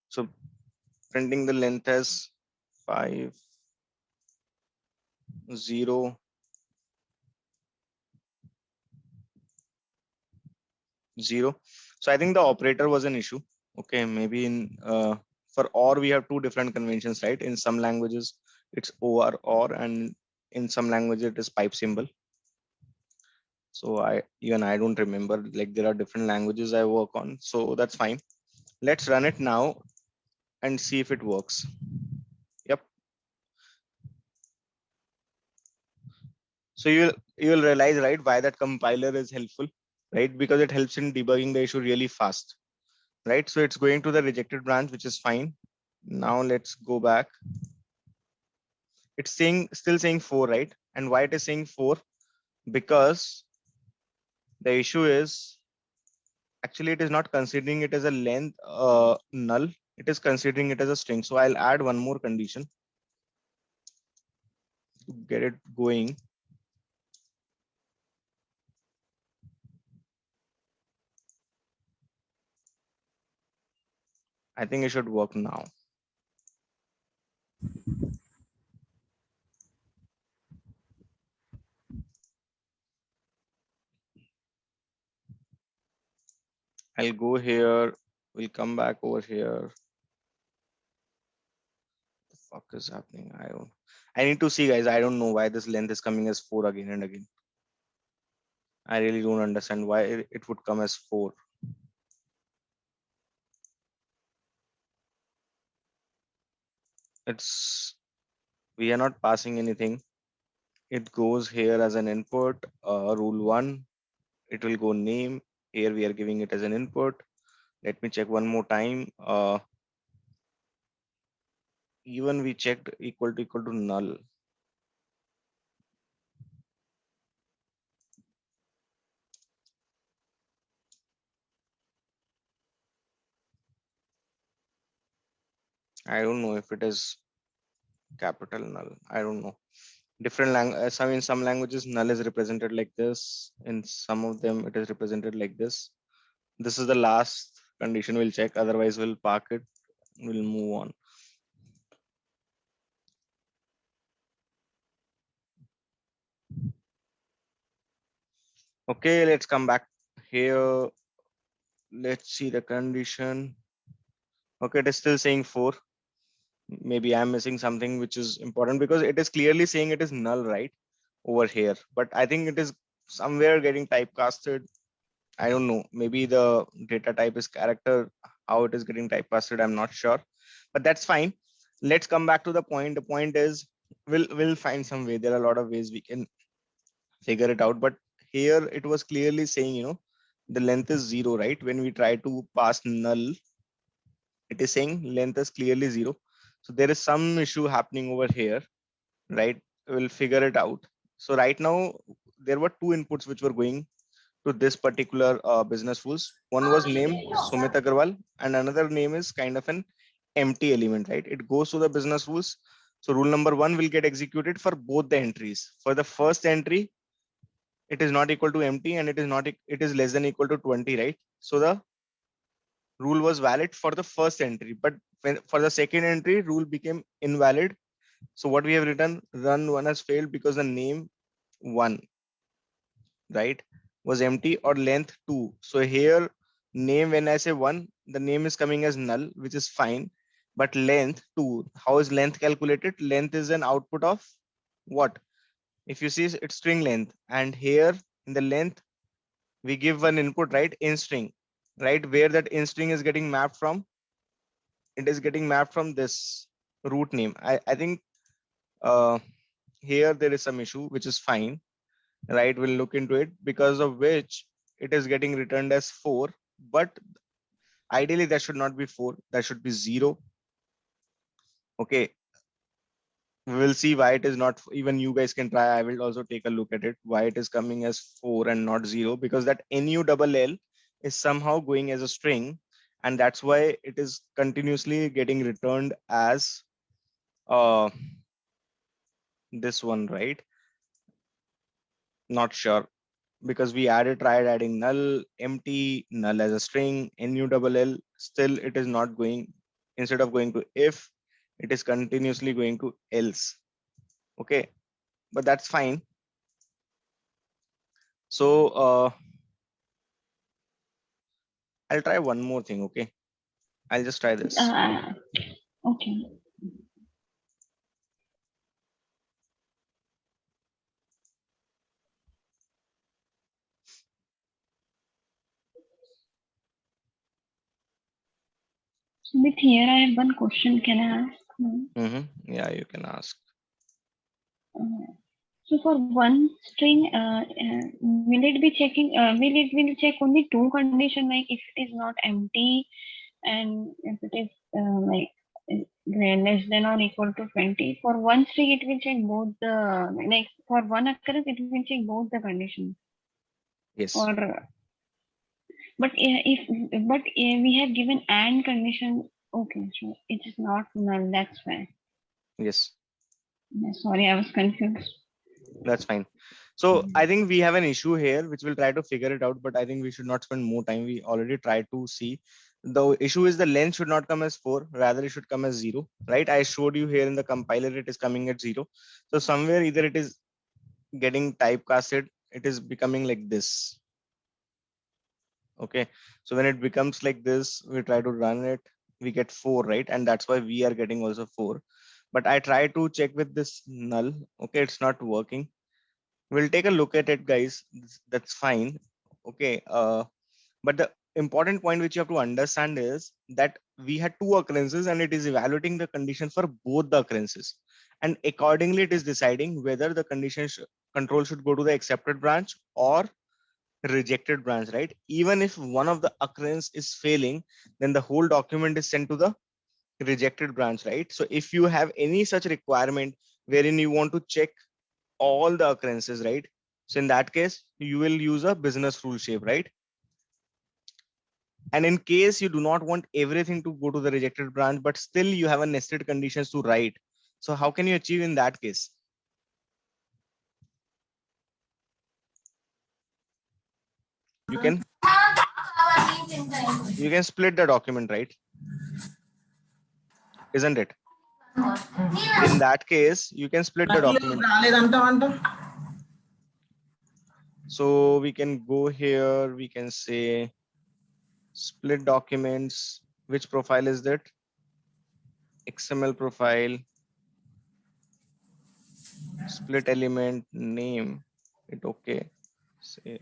So printing the length as 5, 0, 0. So I think the operator was an issue. Okay, maybe in for or we have two different conventions, right? In some languages it's or, and in some languages it is pipe symbol. So I don't remember, like there are different languages I work on, so that's fine. Let's run it now and see if it works. Yep. So you'll realize, right, why that compiler is helpful, right? Because it helps in debugging the issue really fast, right? So it's going to the rejected branch, which is fine. Now let's go back. It's still saying 4, right? And why it is saying 4? Because the issue is actually it is not considering it as a length null. It is considering it as a string. So I'll add one more condition to get it going. I think it should work now. I'll go here. We'll come back over here. What the fuck is happening? I need to see, guys. I don't know why this length is coming as 4 again and again. I really don't understand why it would come as 4. We are not passing anything. It goes here as an input, rule 1. It will go name. Here we are giving it as an input. Let me check one more time. Even we checked equal to null. I don't know if it is capital null. I don't know. Different in some languages null is represented like this. In some of them it is represented like this. This is the last condition we'll check. Otherwise we'll park it. We'll move on. Okay, let's come back here. Let's see the condition. Okay, it is still saying 4. Maybe I'm missing something which is important because it is clearly saying it is null right over here. But I think it is somewhere getting typecasted. I don't know. Maybe the data type is character. How it is getting typecasted, I'm not sure. But that's fine. let's come back to the point. The point is we'll find some way. There are a lot of ways we can figure it out, but here it was clearly saying, the length is 0, right? When we try to pass null, it is saying length is clearly 0. So there is some issue happening over here, right? We'll figure it out. So right now there were two inputs which were going to this particular business rules. One was name Sumit Agarwal and another name is kind of an empty element, right? It goes to the business rules. So rule number 1 will get executed for both the entries. For the first entry, it is not equal to empty and it is less than equal to 20, right? So the rule was valid for the first entry, but for the second entry, rule became invalid. So what we have written, run 1 has failed because the name 1, right, was empty or length 2. So here name, when I say 1, the name is coming as null, which is fine. But length 2, how is length calculated? Length is an output of what? If you see, it's string length. And here in the length, we give one input, right, in string, right, where that in string is getting mapped from. It is getting mapped from this root name. I think uh, here there is some issue, which is fine, right? We'll look into it, because of which it is getting returned as 4, but ideally that should not be 4, that should be 0. Okay, we will see why it is not. Even you guys can try. I will also take a look at it, why it is coming as 4 and not 0, because that nu double l is somehow going as a string, and that's why it is continuously getting returned as uh this one, right? Not sure, because we tried adding null, empty, null as a string, nu double l, still it is not going. Instead of going to if, it is continuously going to else. Okay, but that's fine. So I'll try one more thing. Okay, I'll just try this. Okay. Sumit, here I have one question. Can I ask? Yeah, you can ask. So for one string, will it be checking? Will check only two condition, like if it is not empty and if it is like less than or equal to 20. For one string, it will check both the, like for one occurrence, it will check both the conditions. Yes. Or but we have given and condition. Okay, so it is not null. That's why. Yes. Sorry, I was confused. That's fine. So I think we have an issue here, which we'll try to figure it out, but I think we should not spend more time. We already tried to see. The issue is the length should not come as 4, rather it should come as 0, right? I showed you here in the compiler, it is coming at 0. So somewhere either it is getting typecasted, it is becoming like this. Okay, so when it becomes like this, we try to run it, we get 4, right? And that's why we are getting also 4. But I try to check with this null. Okay, it's not working. We'll take a look at it, guys. That's fine. Okay, but the important point which you have to understand is that we had two occurrences and it is evaluating the condition for both the occurrences, and accordingly it is deciding whether the condition control should go to the accepted branch or rejected branch, right? Even if one of the occurrence is failing, then the whole document is sent to the rejected branch, right? So if you have any such requirement wherein you want to check all the occurrences, right? So in that case, you will use a business rule shape, right? And in case you do not want everything to go to the rejected branch, but still you have a nested conditions to write. So how can you achieve in that case? You can split the document, right? Isn't it? In that case, you can split the document. So we can go here, we can say split documents. Which profile is that? XML profile, split element, name it. Okay, say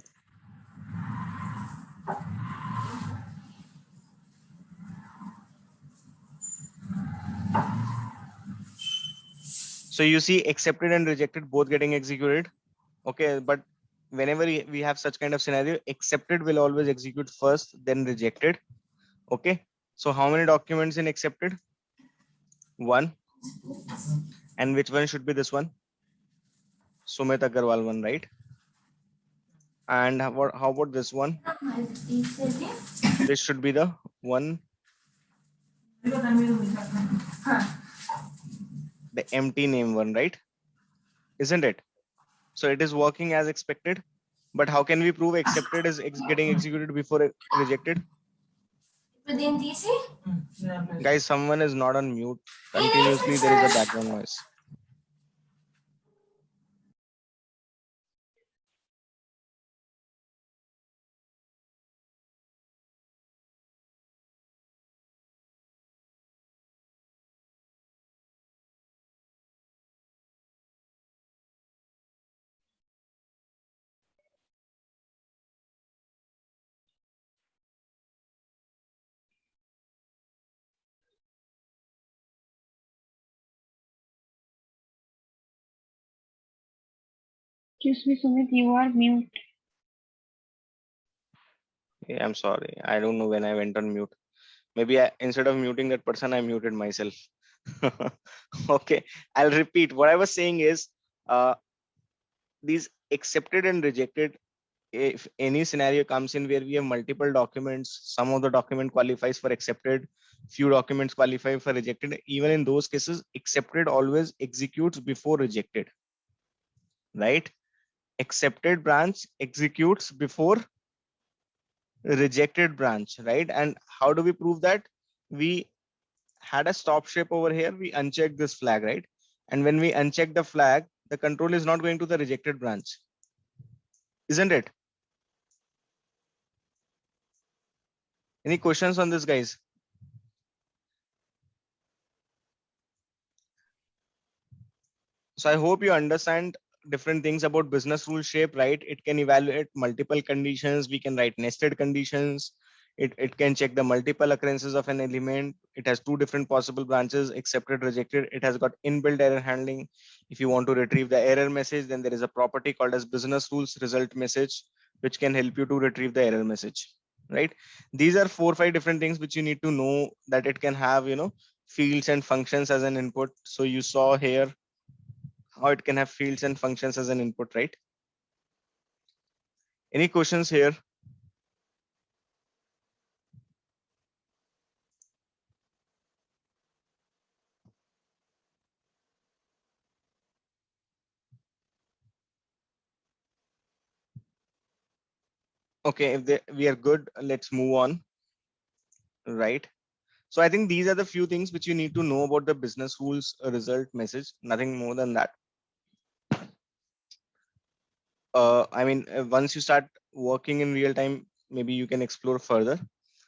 So you see accepted and rejected both getting executed. Okay, but whenever we have such kind of scenario, accepted will always execute first, then rejected. Okay, so how many documents in accepted? One. And which one should be this one? Sumit Agarwal one, right? And how about this one? This should be the one, the empty name one, right? Isn't it? So it is working as expected. But how can we prove accepted is getting executed before rejected? Guys, someone is not on mute. Continuously there is a background noise. Excuse me, Sumit, you are mute. Yeah, I'm sorry. I don't know when I went on mute. Maybe instead of muting that person, I muted myself. Okay, I'll repeat. What I was saying is these accepted and rejected, if any scenario comes in where we have multiple documents, some of the document qualifies for accepted, few documents qualify for rejected. Even in those cases, accepted always executes before rejected, right? Accepted branch executes before rejected branch, right? And how do we prove that? We had a stop shape over here. We uncheck this flag, right? And when we uncheck the flag, the control is not going to the rejected branch, isn't it? Any questions on this, guys? So I hope you understand different things about business rule shape, right? It can evaluate multiple conditions. We can write nested conditions. It can check the multiple occurrences of an element. It has two different possible branches, accepted, rejected. It has got inbuilt error handling. If you want to retrieve the error message, then there is a property called as business rules result message, which can help you to retrieve the error message, right? These are 4 or 5 different things which you need to know, that it can have, fields and functions as an input. So you saw here how it can have fields and functions as an input, right? Any questions here? Okay, if we are good, let's move on, right? So I think these are the few things which you need to know about the business rules result message, nothing more than that. I mean, once you start working in real time, maybe you can explore further.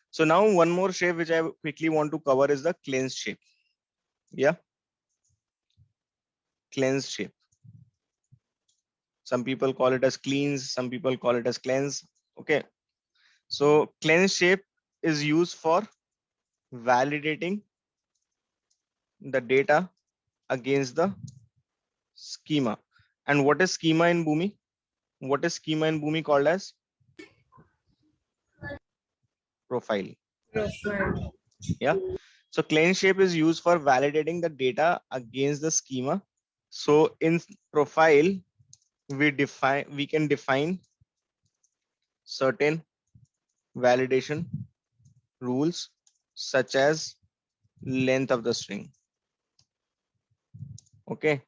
So now one more shape which I quickly want to cover is the cleansed shape. Yeah, cleansed shape. Some people call it as cleans, some people call it as cleanse. Okay, so cleansed shape is used for validating the data against the schema. And what is schema in Boomi? What is schema in Boomi called as? Profile. Profile. Yeah. So clean shape is used for validating the data against the schema. So in profile, we can define certain validation rules such as length of the string. Okay.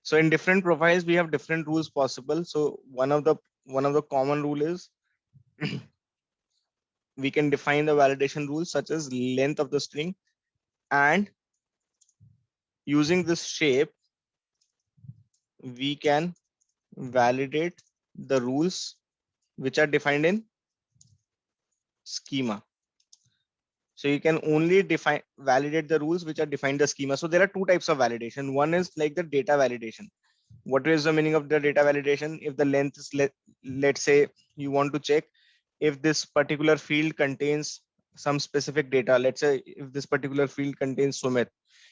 So in different profiles, we have different rules possible. So one of the common rule is we can define the validation rules such as length of the string, and using this shape we can validate the rules which are defined in schema. So you can only validate the rules which are defined in the schema. So there are two types of validation. One is like the data validation. What is the meaning of the data validation? If the length is, let's say you want to check if this particular field contains some specific data. Let's say if this particular field contains Sumit,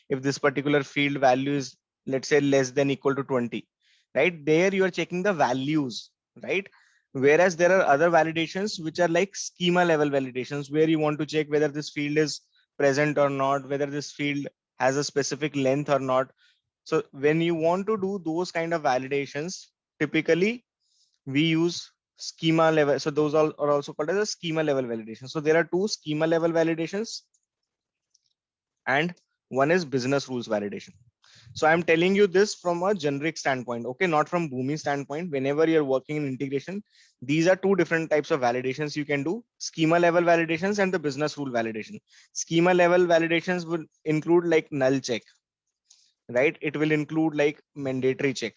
if this particular field value is let's say less than equal to 20, right? There you are checking the values, right? Whereas there are other validations which are like schema level validations, where you want to check whether this field is present or not, whether this field has a specific length or not. So when you want to do those kind of validations, typically we use schema level. So those all are also called as a schema level validation. So there are two schema level validations and one is business rules validation. So I'm telling you this from a generic standpoint, okay, not from Boomi standpoint. Whenever you're working in integration, these are two different types of validations you can do: schema level validations and the business rule validation. Schema level validations will include like null check, right? It will include like mandatory check.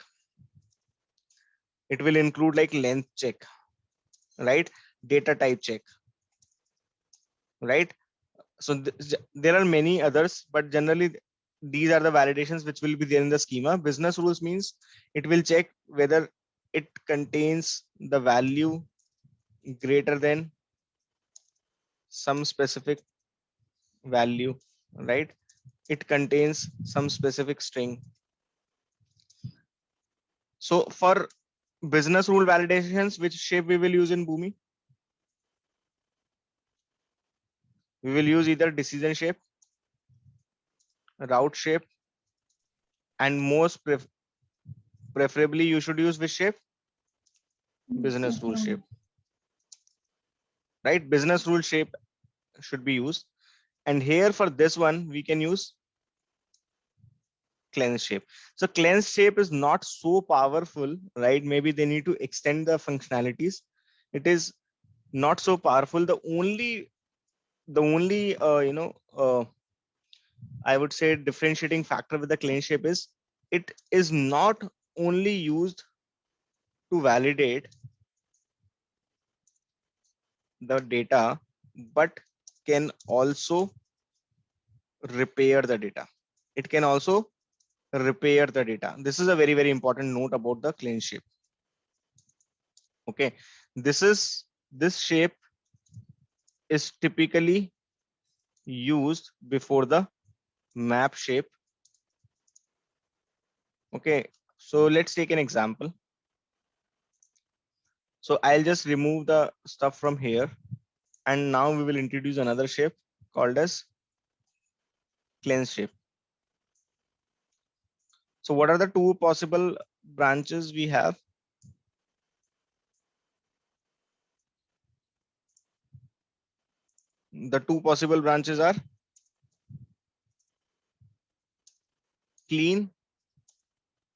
It will include like length check, right? Data type check, right? So there are many others, but generally these are the validations which will be there in the schema. Business rules means it will check whether it contains the value greater than some specific value, right? It contains some specific string. So for business rule validations, which shape we will use in Boomi? We will use either decision shape, route shape, and most preferably you should use which shape? Business rule shape, right? Business rule shape should be used. And here for this one, we can use cleanse shape. So cleanse shape is not so powerful, right? Maybe they need to extend the functionalities. It is not so powerful. The only I would say differentiating factor with the cleanse shape is it is not only used to validate the data, but can also repair the data. It can also repair the data. This is a very, very important note about the cleanse shape. Okay, this shape is typically used before the map shape. Okay, so let's take an example. So I'll just remove the stuff from here, and now we will introduce another shape called as cleanse shape. So what are the two possible branches we have? The two possible branches are clean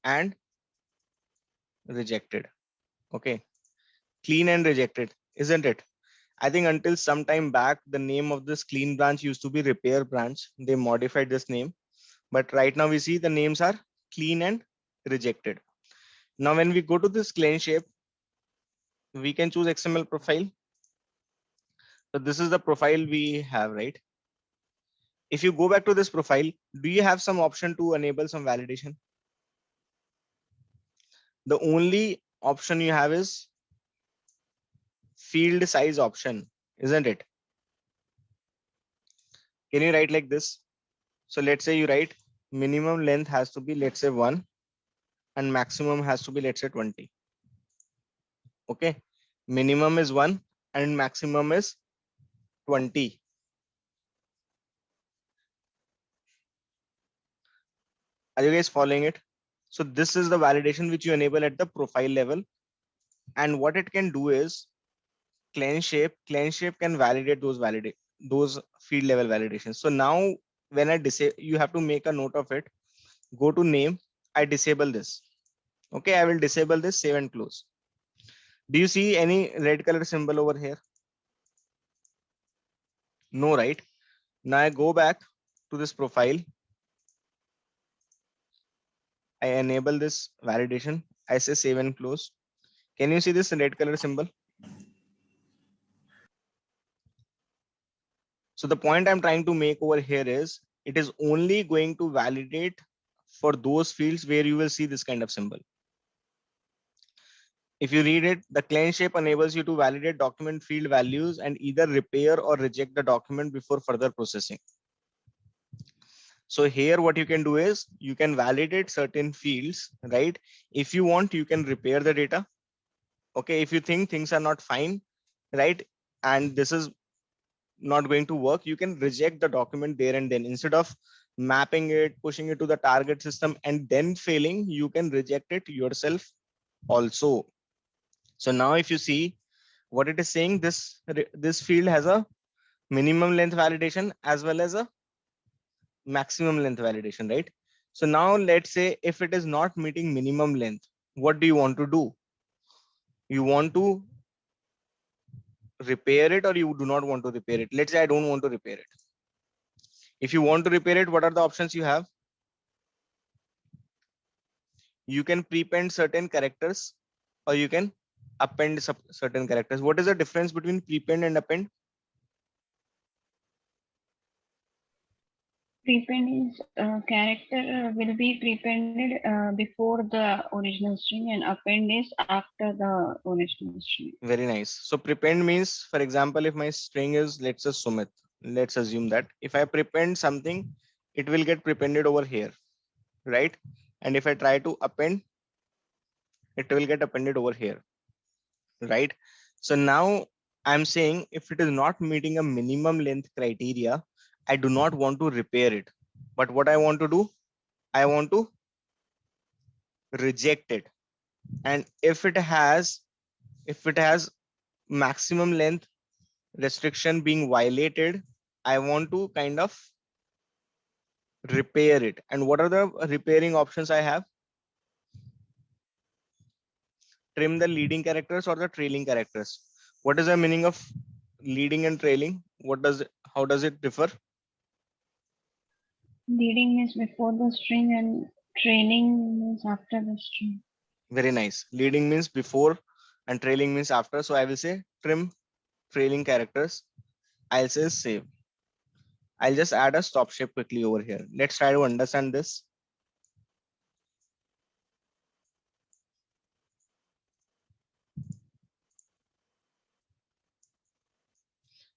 and rejected. Okay, clean and rejected, isn't it? I think until some time back, the name of this clean branch used to be repair branch. They modified this name, but right now we see the names are clean and rejected. Now, when we go to this clean shape, we can choose XML profile. So this is the profile we have, right? If you go back to this profile, do you have some option to enable some validation? The only option you have is field size option, isn't it? Can you write like this? So let's say you write minimum length has to be, let's say 1, and maximum has to be, let's say 20. Okay, minimum is 1 and maximum is 20. Are you guys following it? So this is the validation which you enable at the profile level. And what it can do is cleanse shape can validate those field level validations. So now when I disable, you have to make a note of it. Go to name, I disable this. Okay, I will disable this, save and close. Do you see any red color symbol over here? No, right? Now I go back to this profile. I enable this validation. I say save and close. Can you see this red color symbol? So the point I'm trying to make over here is it is only going to validate for those fields where you will see this kind of symbol. If you read it, the cleanse shape enables you to validate document field values and either repair or reject the document before further processing. So here what you can do is you can validate certain fields, right? If you want, you can repair the data. Okay, if you think things are not fine, right, and this is not going to work, you can reject the document there and then. Instead of mapping it, pushing it to the target system and then failing, you can reject it yourself also. So now if you see what it is saying, this field has a minimum length validation as well as a maximum length validation, right? So now let's say if it is not meeting minimum length, what do you want to do? You want to repair it or you do not want to repair it? Let's say I don't want to repair it. If you want to repair it, what are the options you have? You can prepend certain characters or you can append certain characters. What is the difference between prepend and append? Prepend is character will be prepended before the original string, and append is after the original string. Very nice. So prepend means, for example, if my string is, let's say Sumit, let's assume that if I prepend something, it will get prepended over here, right? And if I try to append, it will get appended over here, right? So now I'm saying if it is not meeting a minimum length criteria, I do not want to repair it. But what I want to do, I want to reject it. And if it has maximum length restriction being violated, I want to kind of repair it. And what are the repairing options I have? Trim the leading characters or the trailing characters. What is the meaning of leading and trailing? How does it differ? Leading is before the string and trailing is after the string. Very nice. Leading means before and trailing means after. So I will say trim trailing characters. I'll say save. I'll just add a stop shape quickly over here. Let's try to understand this.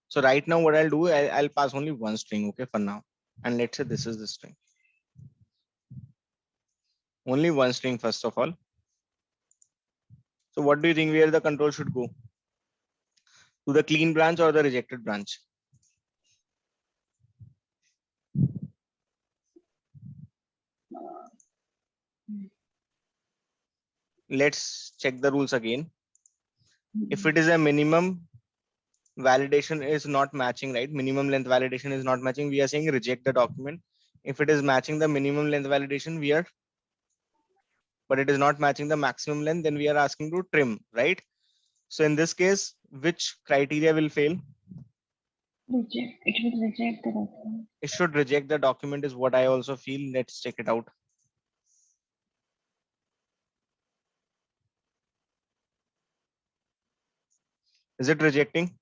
So right now what I'll do, I'll pass only one string, okay, for now. And let's say this is the string. Only one string first of all. So what do you think where the control should go? To the clean branch or the rejected branch? Let's check the rules again. If it is a minimum validation is not matching, right? Minimum length validation is not matching. We are saying reject the document. If it is matching the minimum length validation, but it is not matching the maximum length, then we are asking to trim, right? So in this case, which criteria will fail? Reject. It will reject the document. It should reject the document is what I also feel. Let's check it out. Is it rejecting?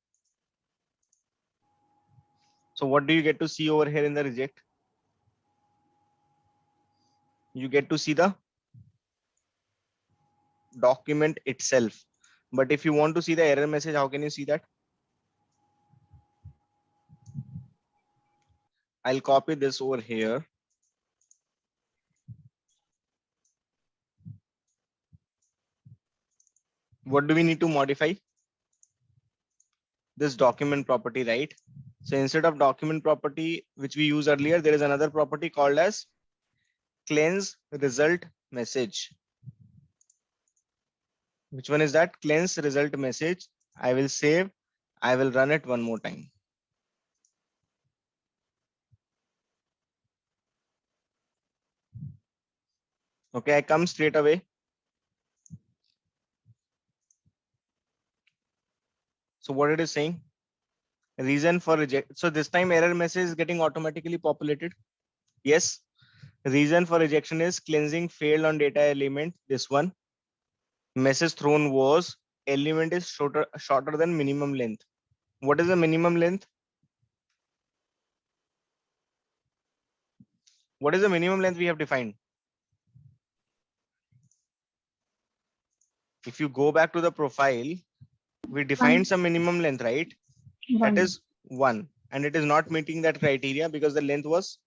So what do you get to see over here in the reject? You get to see the document itself. But if you want to see the error message, how can you see that? I'll copy this over here. What do we need to modify? This document property, right? So instead of document property, which we used earlier, there is another property called as cleanse result message. Which one is that? Cleanse result message. I will save. I will run it one more time. Okay, I come straight away. So what it is saying? Reason for reject. So this time error message is getting automatically populated. Yes. Reason for rejection is cleansing failed on data element. This one. Message thrown was element is shorter than minimum length. What is the minimum length? What is the minimum length we have defined? If you go back to the profile, we defined some minimum length, right? That is 1, and it is not meeting that criteria because the length was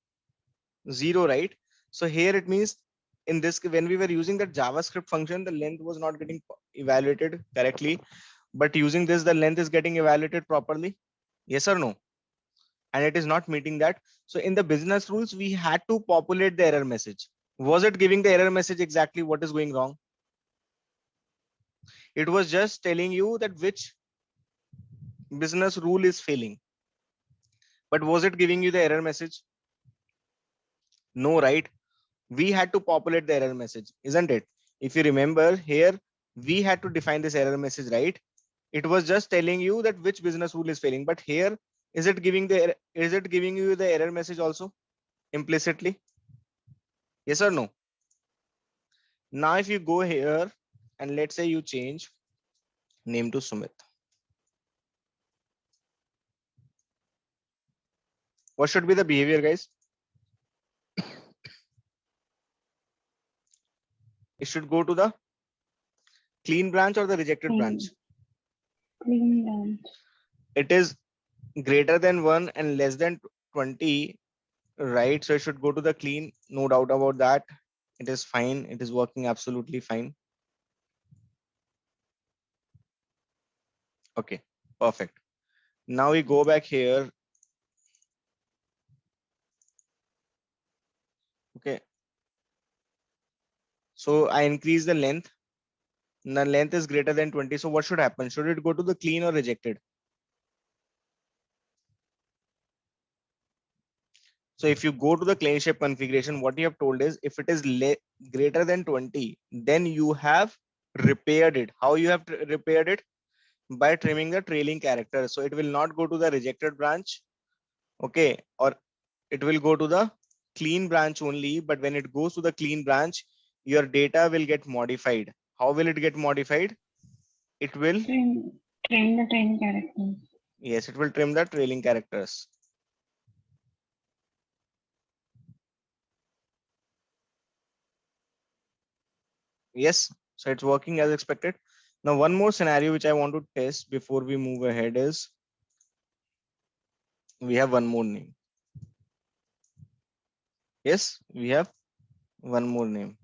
0, right? So here it means in this, when we were using that JavaScript function, the length was not getting evaluated correctly, but using this, the length is getting evaluated properly. Yes or no? And it is not meeting that. So in the business rules, we had to populate the error message. Was it giving the error message exactly what is going wrong? It was just telling you that which business rule is failing. But was it giving you the error message? No, right? We had to populate the error message, isn't it? If you remember here, we had to define this error message, right? It was just telling you that which business rule is failing. But here, is it giving you the error message also implicitly? Yes or no? Now, if you go here and let's say you change name to Sumit, what should be the behavior, guys? It should go to the clean branch or the rejected branch. Clean branch. It is greater than 1 and less than 20, right? So it should go to the clean, no doubt about that. It is fine. It is working absolutely fine. Okay, perfect. Now we go back here. Okay. So I increase the length. The length is greater than 20. So what should happen? Should it go to the clean or rejected? So if you go to the clean shape configuration, what you have told is if it is greater than 20, then you have repaired it. How you have repaired it? By trimming the trailing character. So it will not go to the rejected branch. Okay. Or it will go to the clean branch only. But when it goes to the clean branch, your data will get modified. How will it get modified? It will, Trim the training characters. yes, it will trim the trailing characters. Yes, so it's working as expected. Now, one more scenario which I want to test before we move ahead is we have one more name. Yes, we have one more name.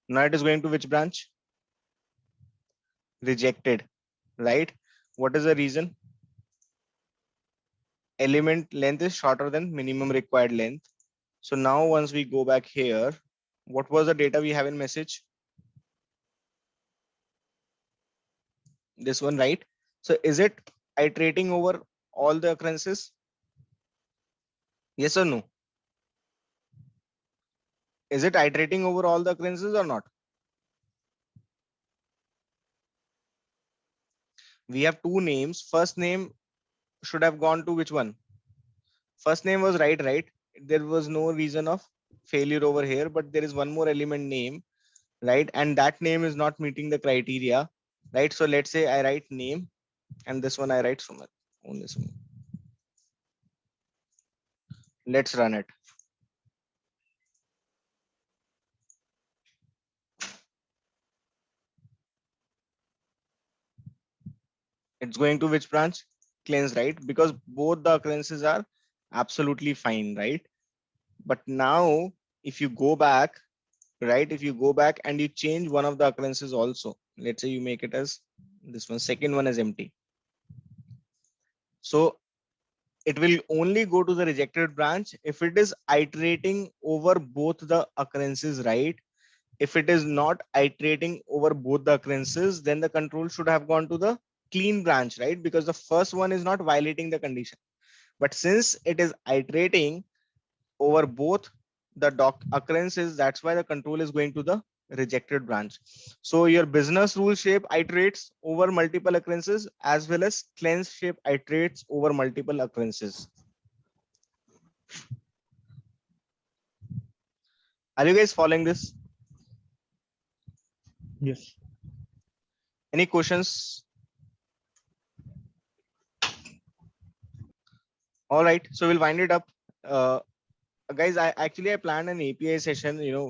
Now it is going to which branch? Rejected, right? What is the reason? Element length is shorter than minimum required length. So now once we go back here, what was the data we have in message? This one, right? So is it iterating over all the occurrences? Yes or no? Is it iterating over all the occurrences or not? We have two names. First name should have gone to which one? First name was right, right? There was no reason of failure over here, but there is one more element name, right? And that name is not meeting the criteria, right? So let's say I write name and this one I write Sumit, only Sumit. Let's run it. It's going to which branch? Cleanse, right? Because both the occurrences are absolutely fine, right? But now if you go back, right? If you go back and you change one of the occurrences also, let's say you make it as this one, second one is empty. So it will only go to the rejected branch if it is iterating over both the occurrences, right? If it is not iterating over both the occurrences, then the control should have gone to the clean branch, right? Because the first one is not violating the condition. But since it is iterating over both the occurrences, that's why the control is going to the rejected branch. So your business rule shape iterates over multiple occurrences as well as cleanse shape iterates over multiple occurrences. Are you guys following this? Yes. Any questions? All right, so we'll wind it up. Guys, I planned an API session,